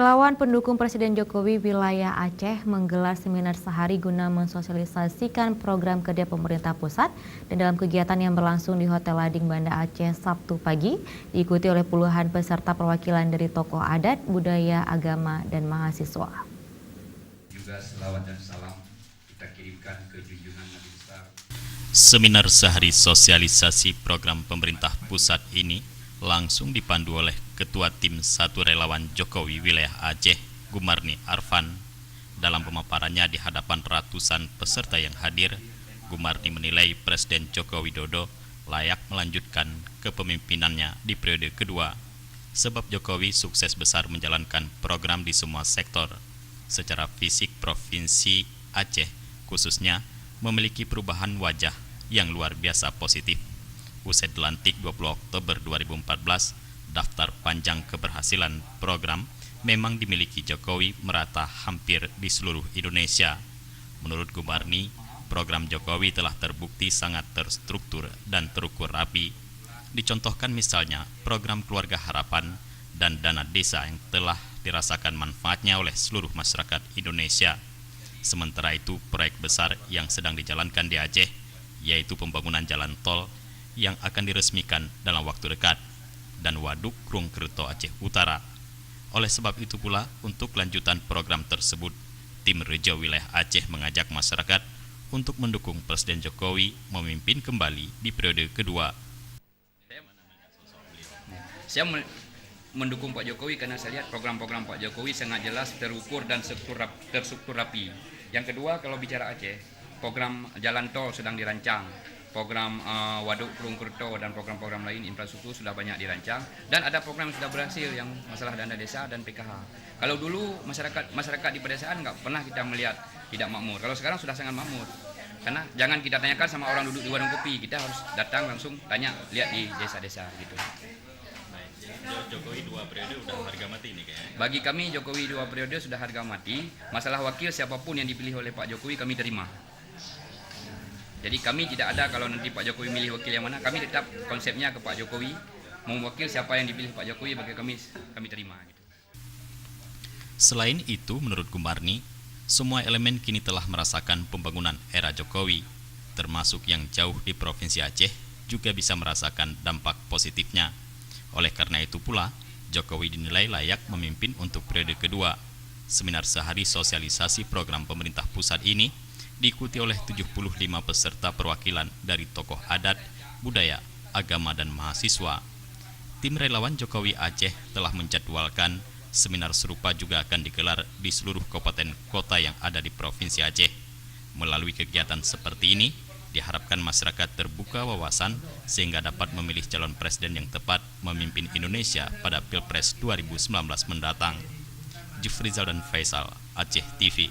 Relawan pendukung Presiden Jokowi wilayah Aceh menggelar seminar sehari guna mensosialisasikan program kerja pemerintah pusat, dan dalam kegiatan yang berlangsung di Hotel Lading Banda Aceh Sabtu pagi diikuti oleh puluhan peserta perwakilan dari tokoh adat, budaya, agama, dan mahasiswa. Juga selawat dan salam kita kirimkan ke junjungan Nabi besar. Seminar sehari sosialisasi program pemerintah pusat ini langsung dipandu oleh Ketua Tim 1 Relawan Jokowi Wilayah Aceh, Gumarni Arfan. Dalam pemaparannya di hadapan ratusan peserta yang hadir, Gumarni menilai Presiden Joko Widodo layak melanjutkan kepemimpinannya di periode kedua, sebab Jokowi sukses besar menjalankan program di semua sektor. Secara fisik, Provinsi Aceh khususnya memiliki perubahan wajah yang luar biasa positif. Usai dilantik 20 Oktober 2014, daftar panjang keberhasilan program memang dimiliki Jokowi merata hampir di seluruh Indonesia. Menurut Gumarni, program Jokowi telah terbukti sangat terstruktur dan terukur rapi. Dicontohkan misalnya program Keluarga Harapan dan dana desa yang telah dirasakan manfaatnya oleh seluruh masyarakat Indonesia. Sementara itu, proyek besar yang sedang dijalankan di Aceh, yaitu pembangunan jalan tol yang akan diresmikan dalam waktu dekat, dan Waduk Krung Kerto Aceh Utara. Oleh sebab itu pula, untuk lanjutan program tersebut, Tim Rejo Wilayah Aceh mengajak masyarakat untuk mendukung Presiden Jokowi memimpin kembali di periode kedua. Saya mendukung Pak Jokowi karena saya lihat program-program Pak Jokowi sangat jelas, terukur, dan terstruktur rapi. Yang kedua, kalau bicara Aceh, program jalan tol sedang dirancang, program Waduk Krung Kerto dan program-program lain infrastruktur sudah banyak dirancang, dan ada program yang sudah berhasil yang masalah dana desa dan PKH. Kalau dulu masyarakat di pedesaan nggak pernah kita melihat tidak makmur, kalau sekarang sudah sangat makmur. Karena jangan kita tanyakan sama orang duduk di warung kopi, kita harus datang langsung tanya, lihat di desa-desa gitu. Jokowi 2 periode udah harga mati ini kayaknya. Bagi kami Jokowi 2 periode sudah harga mati. Masalah wakil siapapun yang dipilih oleh Pak Jokowi kami terima. Jadi kami tidak ada kalau nanti Pak Jokowi milih wakil yang mana, kami tetap konsepnya ke Pak Jokowi, mau wakil siapa yang dipilih Pak Jokowi bagi kami terima. Selain itu, menurut Gumarni, semua elemen kini telah merasakan pembangunan era Jokowi, termasuk yang jauh di Provinsi Aceh juga bisa merasakan dampak positifnya. Oleh karena itu pula, Jokowi dinilai layak memimpin untuk periode kedua. Seminar sehari sosialisasi program pemerintah pusat ini diikuti oleh 75 peserta perwakilan dari tokoh adat, budaya, agama, dan mahasiswa. Tim relawan Jokowi Aceh telah menjadwalkan seminar serupa juga akan digelar di seluruh kabupaten kota yang ada di Provinsi Aceh. Melalui kegiatan seperti ini, diharapkan masyarakat terbuka wawasan sehingga dapat memilih calon presiden yang tepat memimpin Indonesia pada Pilpres 2019 mendatang. Jufrizal dan Faisal, Aceh TV.